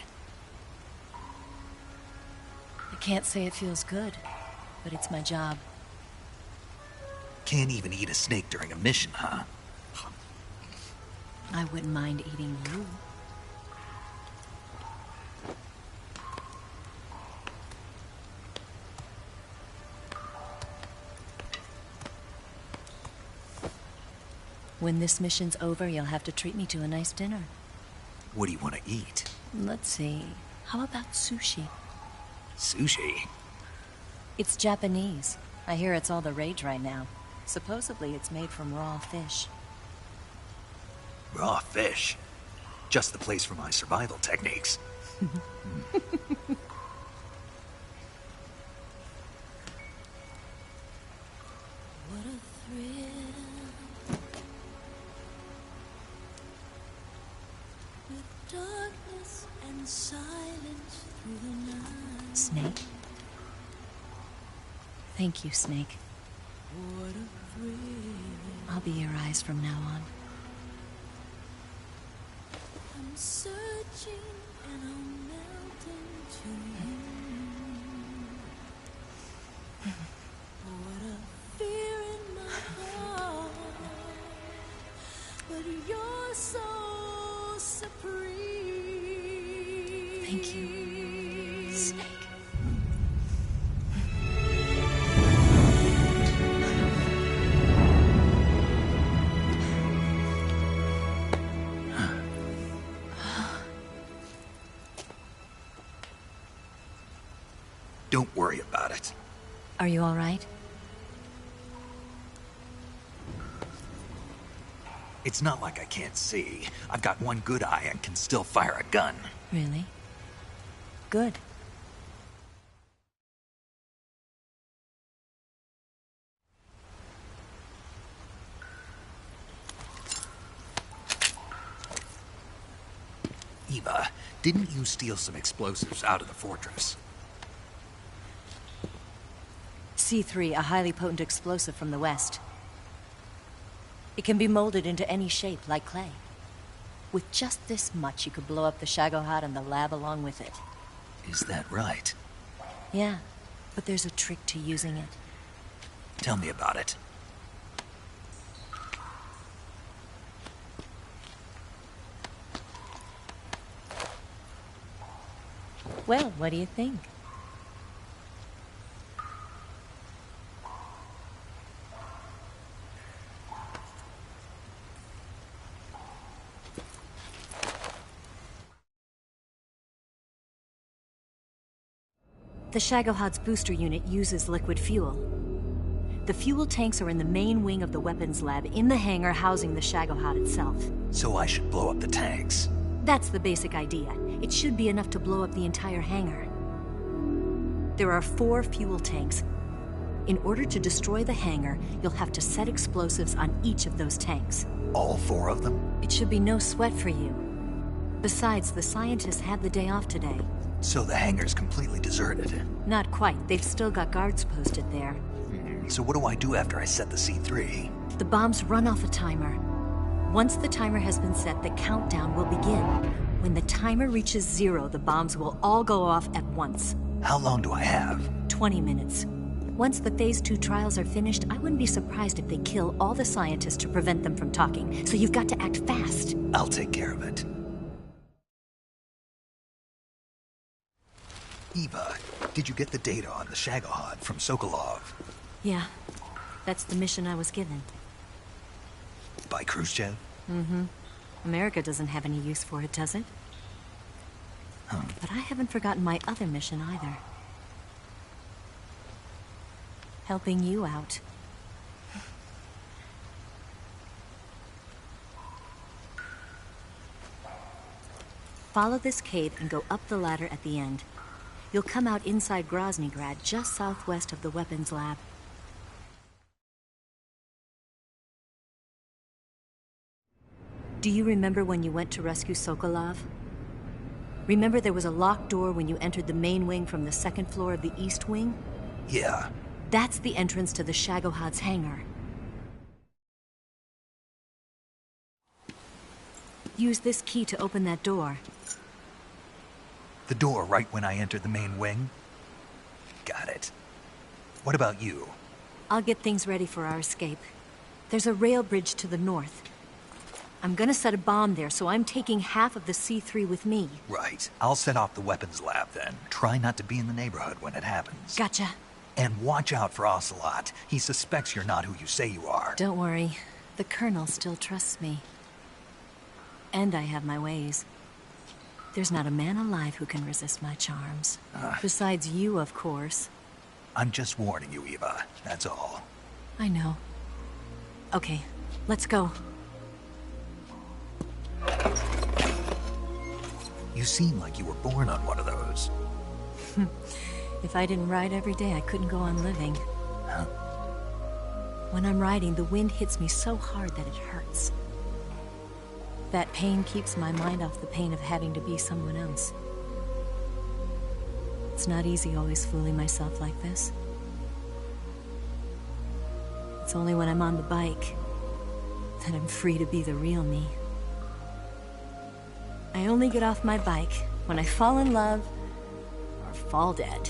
I can't say it feels good, but it's my job. Can't even eat a snake during a mission, huh? I wouldn't mind eating you. When this mission's over, you'll have to treat me to a nice dinner. What do you want to eat? Let's see. How about sushi? Sushi? It's Japanese. I hear it's all the rage right now. Supposedly it's made from raw fish. Raw fish? Just the place for my survival techniques. What a thrill. With darkness and silence through the night. Snake? Thank you, Snake. What a thrill. I'll be your eyes from now on. I'm searching and I'm melting to you. What a fear in my heart. But you're so supreme. Thank you, Snake. Don't worry about it. Are you all right? It's not like I can't see. I've got one good eye and can still fire a gun. Really? Good. Eva, didn't you steal some explosives out of the fortress? C3, a highly potent explosive from the west. It can be molded into any shape, like clay. With just this much, you could blow up the Shagohod and the lab along with it. Is that right? Yeah, but there's a trick to using it. Tell me about it. Well, what do you think? The Shagohod's booster unit uses liquid fuel. The fuel tanks are in the main wing of the weapons lab in the hangar housing the Shagohod itself. So I should blow up the tanks. That's the basic idea. It should be enough to blow up the entire hangar. There are 4 fuel tanks. In order to destroy the hangar, you'll have to set explosives on each of those tanks. All 4 of them? It should be no sweat for you. Besides, the scientists had the day off today. So the hangar's completely deserted. Not quite. They've still got guards posted there. So what do I do after I set the C3? The bombs run off a timer. Once the timer has been set, the countdown will begin. When the timer reaches 0, the bombs will all go off at once. How long do I have? 20 minutes. Once the Phase 2 trials are finished, I wouldn't be surprised if they kill all the scientists to prevent them from talking. So you've got to act fast. I'll take care of it. Eva, did you get the data on the Shagohod from Sokolov? Yeah, that's the mission I was given. By Khrushchev? Mm-hmm. America doesn't have any use for it, does it? But I haven't forgotten my other mission either. Helping you out. Follow this cave and go up the ladder at the end. You'll come out inside Groznygrad, just southwest of the weapons lab. Do you remember when you went to rescue Sokolov? Remember there was a locked door when you entered the main wing from the 2nd floor of the east wing? Yeah. That's the entrance to the Shagohod's hangar. Use this key to open that door. The door right when I entered the main wing? Got it. What about you? I'll get things ready for our escape. There's a rail bridge to the north. I'm gonna set a bomb there, so I'm taking half of the C3 with me. Right. I'll set off the weapons lab then. Try not to be in the neighborhood when it happens. Gotcha. And watch out for Ocelot. He suspects you're not who you say you are. Don't worry. The Colonel still trusts me. And I have my ways. There's not a man alive who can resist my charms. Besides you, of course. I'm just warning you, Eva. That's all. I know. Okay, let's go. You seem like you were born on one of those. If I didn't ride every day, I couldn't go on living. Huh? When I'm riding, the wind hits me so hard that it hurts. That pain keeps my mind off the pain of having to be someone else. It's not easy always fooling myself like this. It's only when I'm on the bike that I'm free to be the real me. I only get off my bike when I fall in love or fall dead.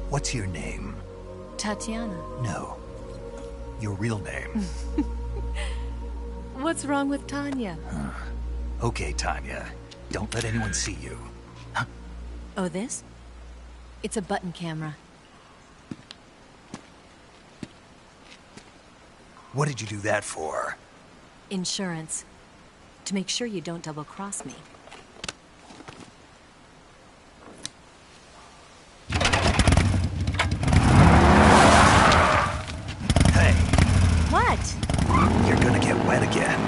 What's your name? Tatiana. No. Your real name. What's wrong with Tanya? Okay, Tanya. Don't let anyone see you. Huh? Oh, this? It's a button camera. What did you do that for? Insurance. To make sure you don't double-cross me. Hey. What? You're gonna get wet again.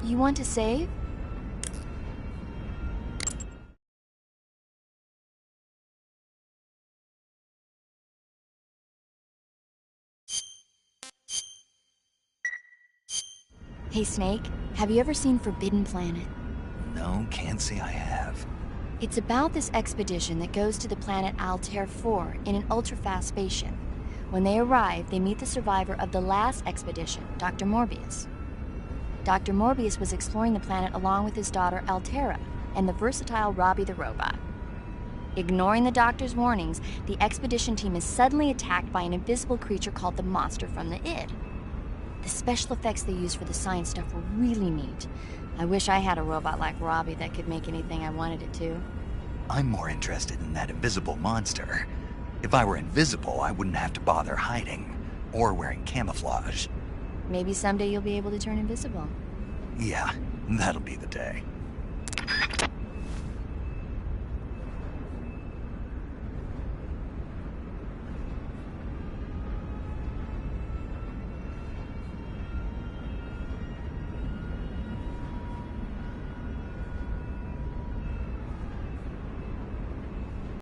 You want to save? Hey, Snake, have you ever seen Forbidden Planet? No, can't say I have. It's about this expedition that goes to the planet Altair 4 in an ultra-fast spaceship. When they arrive, they meet the survivor of the last expedition, Dr. Morbius. Dr. Morbius was exploring the planet along with his daughter Altera and the versatile Robbie the robot. Ignoring the doctor's warnings, the expedition team is suddenly attacked by an invisible creature called the Monster from the Id. The special effects they used for the science stuff were really neat. I wish I had a robot like Robbie that could make anything I wanted it to. I'm more interested in that invisible monster. If I were invisible, I wouldn't have to bother hiding or wearing camouflage. Maybe someday you'll be able to turn invisible. Yeah, that'll be the day.